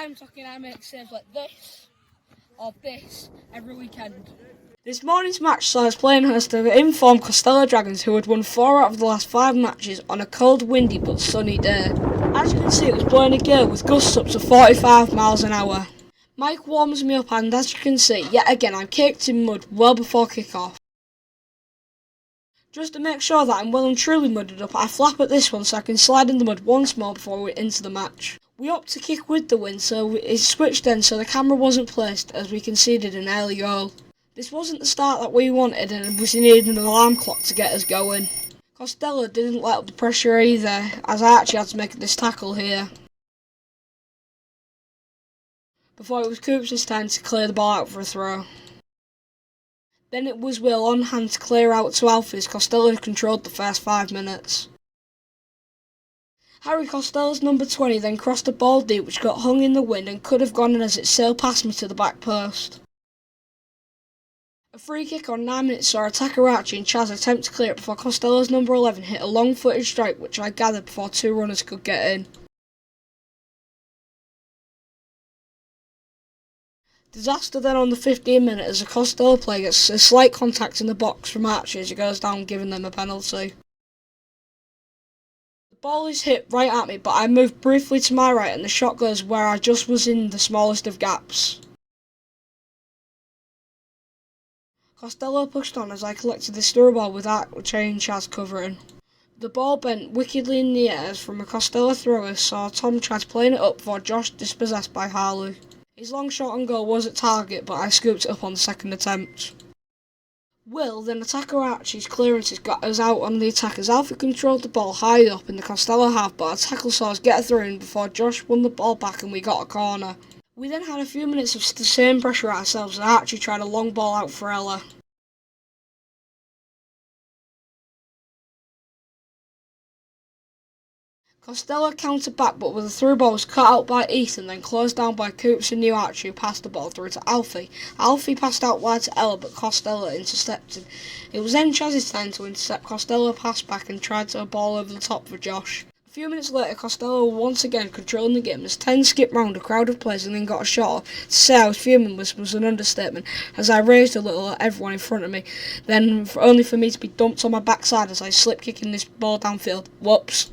time, Tocky and I make saves like this, or this, every weekend. This morning's match saw us playing host to the in-form Costello Dragons, who had won 4 out of the last 5 matches on a cold, windy but sunny day. As you can see, it was blowing a gale with gusts up to 45 miles an hour. Mike warms me up, and as you can see, yet again I'm caked in mud well before kick-off. Just to make sure that I'm well and truly mudded up, I flap at this one so I can slide in the mud once more before we're into the match. We opted to kick with the wind, so it switched then so the camera wasn't placed as we conceded an early goal. This wasn't the start that we wanted, and we needed an alarm clock to get us going. Costello didn't let up the pressure either, as I actually had to make this tackle here. Before it was Coops' time to clear the ball out for a throw. Then it was Will on hand to clear out to Alfie as Costello controlled the first 5 minutes. Harry Costello's number 20 then crossed a ball deep which got hung in the wind and could have gone in as it sailed past me to the back post. A free kick on 9 minutes saw attacker Archie and Chaz attempt to clear it before Costello's number 11 hit a long-footed strike which I gathered before 2 runners could get in. Disaster then on the 15th minute as a Costello player gets a slight contact in the box from Archie as he goes down, giving them a penalty. The ball is hit right at me, but I move briefly to my right and the shot goes where I just was in the smallest of gaps. Costello pushed on as I collected the through ball without chain Chaz covering. The ball bent wickedly in the air as from a Costello thrower saw Tom try to play it up before Josh dispossessed by Harley. His long shot on goal was at target, but I scooped it up on the second attempt. Will, then attacker Archie's clearances got us out on the attack as Alfie controlled the ball high up in the Costello half, but a tackle saw us get a throw in before Josh won the ball back and we got a corner. We then had a few minutes of the same pressure ourselves as Archie tried a long ball out for Ella. Costello countered back, but with the through ball was cut out by Ethan, then closed down by Coops and New Archie, who passed the ball through to Alfie. Alfie passed out wide to Ella, but Costello intercepted. It was then Chaz's time to intercept. Costello passed back and tried to a ball over the top for Josh. A few minutes later, Costello once again controlling the game as 10 skipped round a crowd of players and then got a shot off. To say I was fuming was an understatement, as I raised a little at everyone in front of me, then only for me to be dumped on my backside as I slip kicking this ball downfield. Whoops.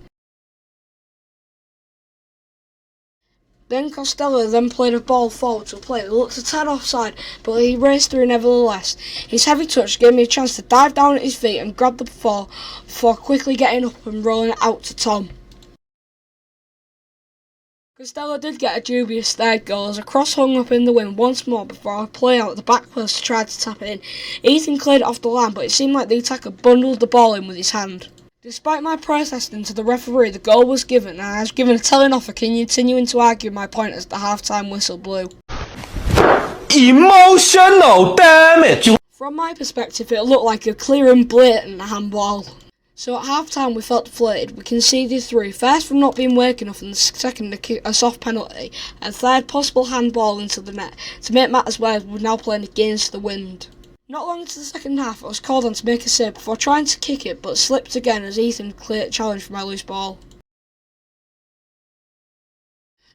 Then Costello then played a ball forward to a player that looked a tad offside, but he raced through nevertheless. His heavy touch gave me a chance to dive down at his feet and grab the ball before quickly getting up and rolling it out to Tom. Costello did get a dubious third goal as a cross hung up in the wind once more before a play out at the back post tried to tap it in. Ethan cleared it off the line, but it seemed like the attacker bundled the ball in with his hand. Despite my protesting to the referee, the goal was given, and I was given a telling off for continuing to argue my point as the half-time whistle blew. Emotional damage! From my perspective, it looked like a clear and blatant handball. So at half-time we felt deflated. We conceded 3, first from not being working enough, and the second a soft penalty, and third possible handball into the net. To make matters worse, we're now playing against the wind. Not long into the second half, I was called on to make a save before trying to kick it, but slipped again as Ethan cleared challenge for my loose ball.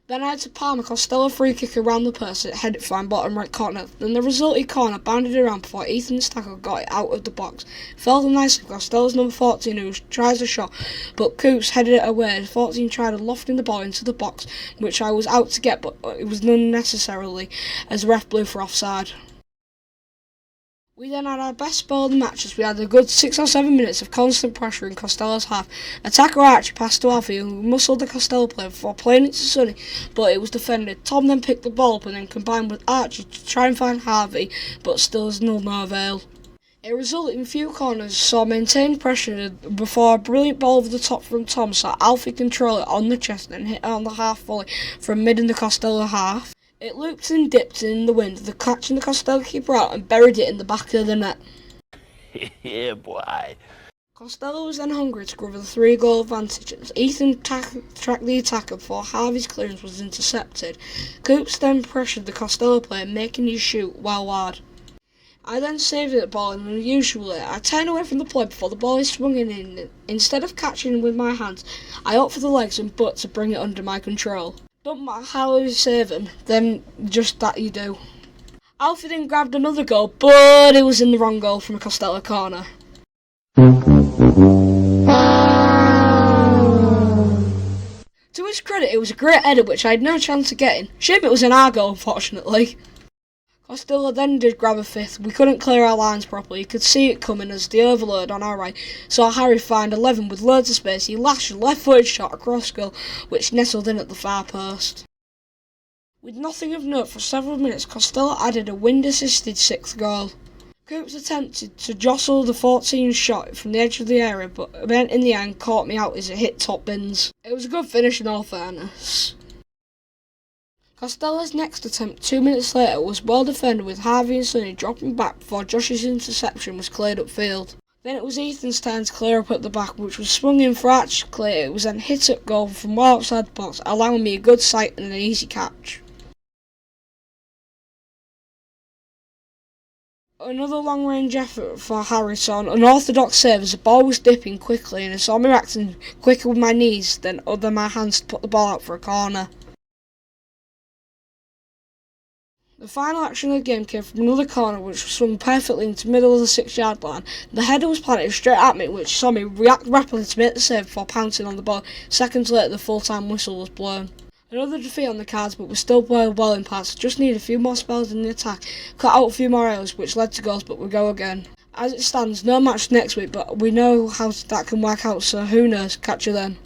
Then I had to palm a Costello free kick around the post that headed for my bottom right corner. Then the resulting corner bounded around before Ethan's tackle got it out of the box. Fell nicely for Costello's number 14 who tries a shot, but Coops headed it away. 14 tried lofting the ball into the box, which I was out to get, but it was unnecessarily as the ref blew for offside. We then had our best spell of the match as we had a good 6 or 7 minutes of constant pressure in Costello's half. Attacker Archie passed to Alfie who muscled the Costello player before playing it to Sonny, but it was defended. Tom then picked the ball up and then combined with Archie to try and find Harvey, but still is no avail. It resulted in few corners, saw maintained pressure before a brilliant ball over the top from Tom saw Alfie control it on the chest and hit it on the half volley from mid in the Costello half. It looped and dipped in the wind, catching the Costello keeper out and buried it in the back of the net. Yeah, boy. Costello was then hungry to cover the 3-goal advantage as Ethan tracked the attacker before Harvey's clearance was intercepted. Coops then pressured the Costello player, making his shoot well wide. I then saved the ball and unusually I turned away from the play before the ball is swung in. Instead of catching with my hands, I opt for the legs and butt to bring it under my control. Don't matter how you save him, then just that you do. Alfie then grabbed another goal, but it was in the wrong goal from a Costello corner. To his credit, it was a great header which I had no chance of getting. Shame it was an our goal, unfortunately. Costello then did grab a fifth. We couldn't clear our lines properly. You could see it coming as the overload on our right. So Harry found 11 with loads of space. He lashed a left-footed shot across goal, which nestled in at the far post. With nothing of note for several minutes, Costello added a wind-assisted sixth goal. Coops attempted to jostle the 14 shot from the edge of the area, but in the end caught me out as it hit top bins. It was a good finish in all fairness. Costello's next attempt 2 minutes later was well defended, with Harvey and Sonny dropping back before Josh's interception was cleared upfield. Then it was Ethan's turn to clear up at the back, which was swung in for Arch clear. It was then hit at goal from well outside the box, allowing me a good sight and an easy catch. Another long-range effort for Harry saw an unorthodox save as the ball was dipping quickly, and I saw me reacting quicker with my knees than my hands to put the ball out for a corner. The final action of the game came from another corner which was swung perfectly into the middle of the 6-yard line. The header was planted straight at me, which saw me react rapidly to make the save before pouncing on the ball. Seconds later, the full-time whistle was blown. Another defeat on the cards, but we still played well in parts. Just need a few more spells in the attack, cut out a few more errors, which led to goals, but we go again. As it stands, no match next week, but we know how that can work out, so who knows. Catch you then.